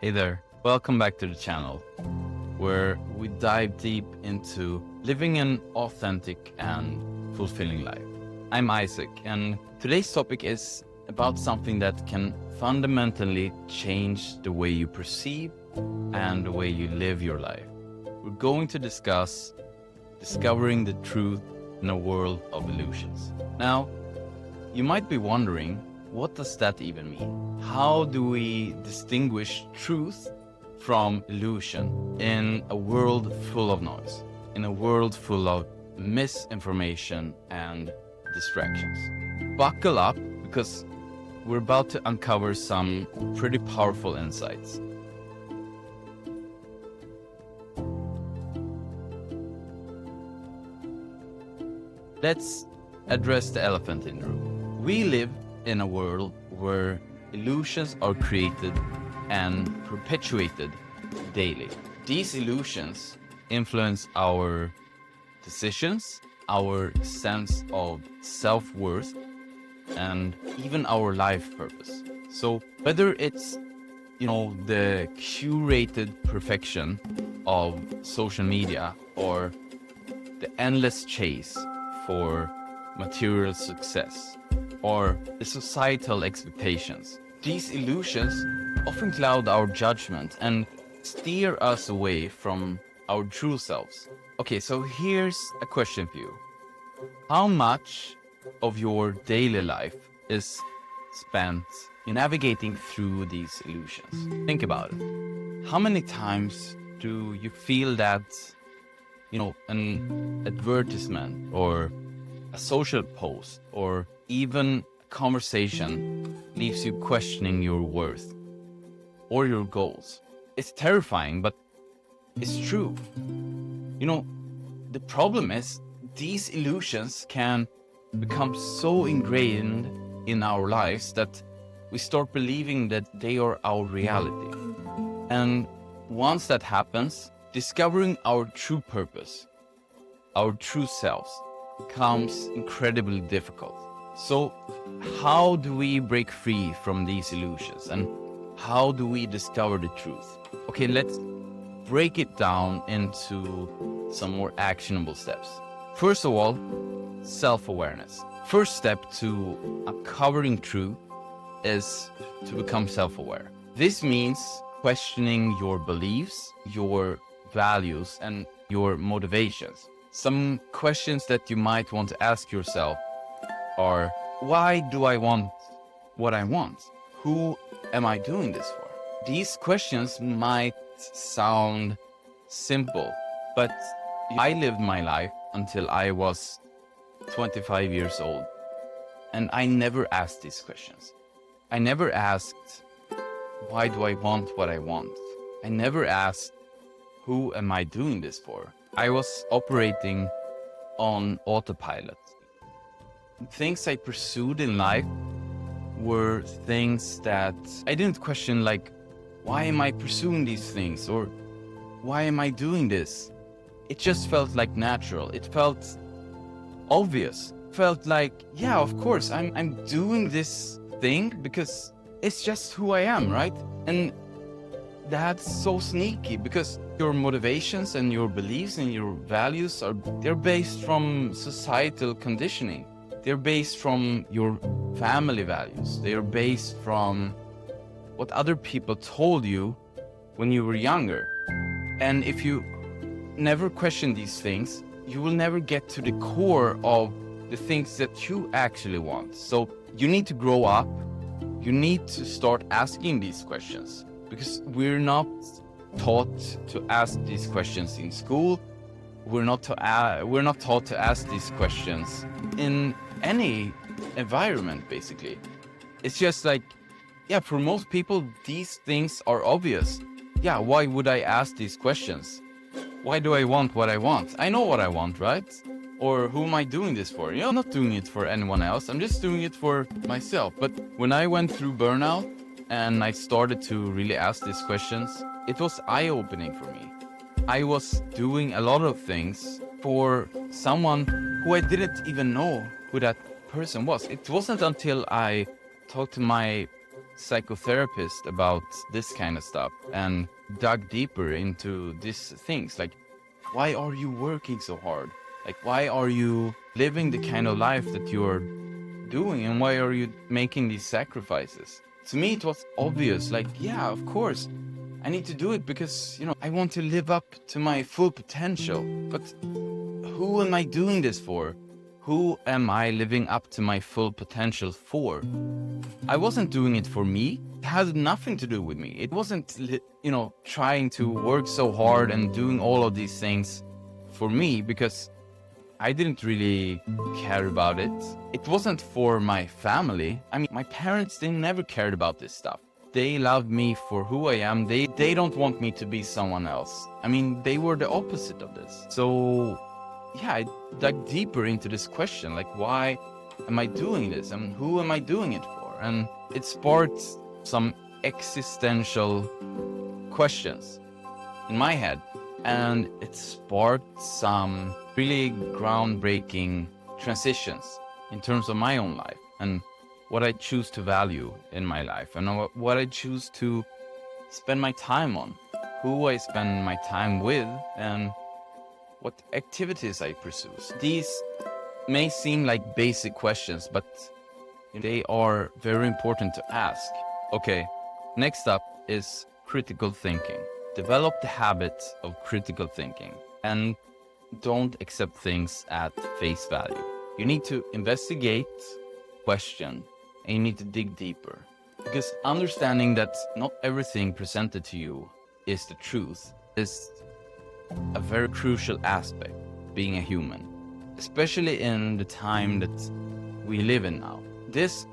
Hey there, welcome back to the channel, where we dive deep into living an authentic and fulfilling life. I'm Isak, and today's topic is about something that can fundamentally change the way you perceive and the way you live your life. We're going to discuss discovering the truth in a world of illusions. Now, you might be wondering, what does that even mean? How do we distinguish truth from illusion in a world full of noise, in a world full of misinformation and distractions? Buckle up, because we're about to uncover some pretty powerful insights. Let's address the elephant in the room. We live in a world where illusions are created and perpetuated daily. These illusions influence our decisions, our sense of self-worth, and even our life purpose. So whether it's, the curated perfection of social media or the endless chase for material success, or the societal expectations, these illusions often cloud our judgment and steer us away from our true selves. Okay, so here's a question for you. How much of your daily life is spent in navigating through these illusions? Think about it. How many times do you feel that, an advertisement or a social post or even a conversation leaves you questioning your worth or your goals? It's terrifying, but it's true. The problem is these illusions can become so ingrained in our lives that we start believing that they are our reality. And once that happens, discovering our true purpose, our true selves, becomes incredibly difficult. So how do we break free from these illusions, and how do we discover the truth? Okay, let's break it down into some more actionable steps. First of all, self-awareness. First step to uncovering truth is to become self-aware. This means questioning your beliefs, your values, and your motivations. Some questions that you might want to ask yourself are, why do I want what I want? Who am I doing this for? These questions might sound simple, but I lived my life until I was 25 years old, and I never asked these questions. I never asked, why do I want what I want? I never asked, who am I doing this for? I was operating on autopilot. Things I pursued in life were things that I didn't question, like, why am I pursuing these things? Or why am I doing this? It just felt like natural. It felt obvious. It felt like, yeah, of course, I'm doing this thing because it's just who I am, right? And that's so sneaky, because your motivations and your beliefs and your values they're based from societal conditioning. They're based from your family values. They are based from what other people told you when you were younger. And if you never question these things, you will never get to the core of the things that you actually want. So you need to grow up. You need to start asking these questions, because we're not taught to ask these questions in school. We're not taught to ask these questions in any environment, basically. It's just like, yeah, for most people, these things are obvious. Yeah, why would I ask these questions? Why do I want what I want? I know what I want, right? Or who am I doing this for? I'm not doing it for anyone else. I'm just doing it for myself. But when I went through burnout and I started to really ask these questions, it was eye-opening for me. I was doing a lot of things for someone who I didn't even know who that person was. It wasn't until I talked to my psychotherapist about this kind of stuff and dug deeper into these things. Like, why are you working so hard? Like, why are you living the kind of life that you're doing, and why are you making these sacrifices? To me, it was obvious. Like, yeah, of course, I need to do it because, I want to live up to my full potential. But who am I doing this for? Who am I living up to my full potential for? I wasn't doing it for me. It had nothing to do with me. It wasn't, trying to work so hard and doing all of these things for me, because I didn't really care about it. It wasn't for my family. I mean, my parents, they never cared about this stuff. They loved me for who I am. They don't want me to be someone else. I mean, they were the opposite of this. So, yeah, I dug deeper into this question, like, why am I doing this? And who am I doing it for? And it sparked some existential questions in my head. And it sparked some really groundbreaking transitions in terms of my own life and what I choose to value in my life and what I choose to spend my time on, who I spend my time with, and what activities I pursue. These may seem like basic questions, but they are very important to ask. Okay, next up is critical thinking. Develop the habit of critical thinking and don't accept things at face value. You need to investigate, question, and you need to dig deeper. Because understanding that not everything presented to you is the truth is a very crucial aspect of being a human, especially in the time that we live in now. This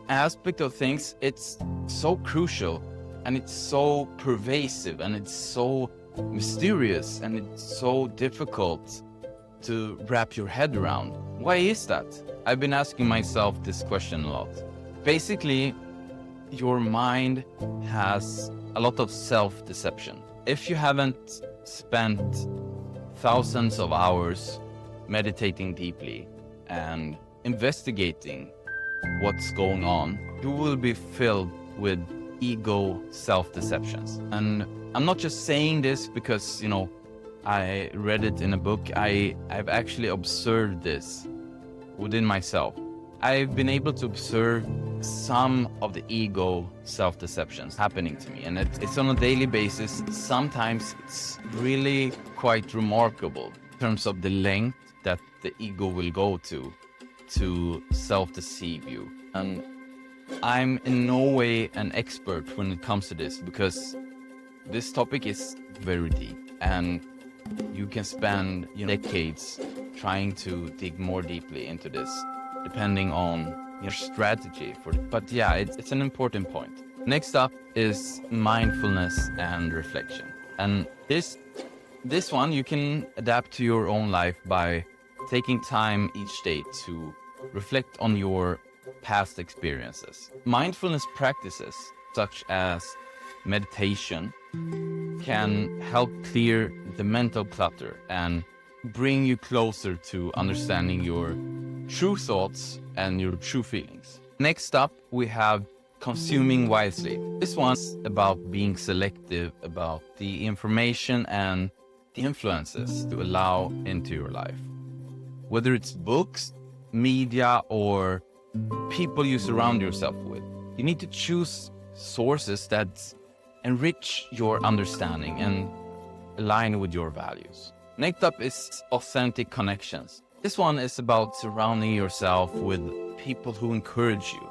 aspect of things, it's so crucial and it's so pervasive and it's so mysterious and it's so difficult to wrap your head around. Why is that? I've been asking myself this question a lot. Basically, your mind has a lot of self-deception. If you haven't spent thousands of hours meditating deeply and investigating what's going on, you will be filled with ego self-deceptions. And I'm not just saying this because, I read it in a book. I've actually observed this within myself. I've been able to observe some of the ego self-deceptions happening to me, and it's on a daily basis. Sometimes it's really quite remarkable in terms of the length that the ego will go to self-deceive you. And I'm in no way an expert when it comes to this, because this topic is very deep and you can spend decades trying to dig more deeply into this, depending on your strategy for it. But yeah, it's an important point. Next up is mindfulness and reflection. And this one you can adapt to your own life by taking time each day to reflect on your past experiences. Mindfulness practices such as meditation can help clear the mental clutter and bring you closer to understanding your true thoughts and your true feelings. Next up, we have consuming wisely. This one's about being selective about the information and the influences to allow into your life. Whether it's books, media, or people you surround yourself with, you need to choose sources that enrich your understanding and align with your values. Next up is authentic connections. This one is about surrounding yourself with people who encourage you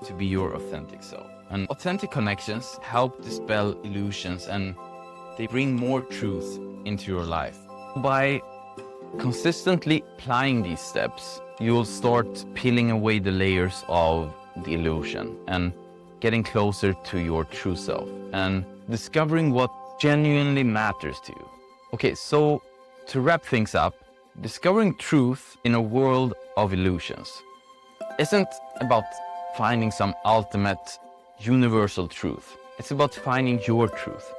to be your authentic self. And authentic connections help dispel illusions and they bring more truth into your life. By consistently applying these steps, you'll start peeling away the layers of the illusion and getting closer to your true self and discovering what genuinely matters to you. Okay, so to wrap things up, discovering truth in a world of illusions isn't about finding some ultimate universal truth. It's about finding your truth.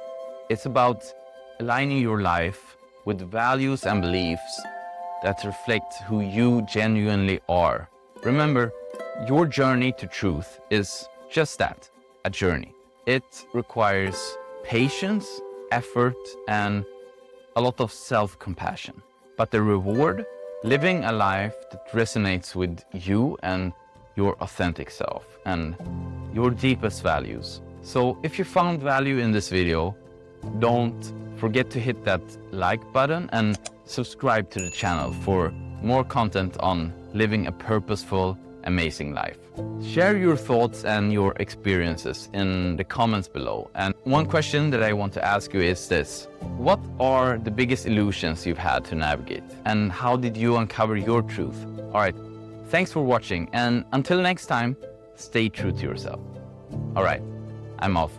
It's about aligning your life with values and beliefs that reflect who you genuinely are. Remember, your journey to truth is just that, a journey. It requires patience, effort, and a lot of self-compassion. But the reward, living a life that resonates with you and your authentic self and your deepest values. So if you found value in this video, don't forget to hit that like button and subscribe to the channel for more content on living a purposeful, amazing life. Share your thoughts and your experiences in the comments below. And one question that I want to ask you is this: what are the biggest illusions you've had to navigate? And how did you uncover your truth? All right, thanks for watching. And until next time, stay true to yourself. All right, I'm off.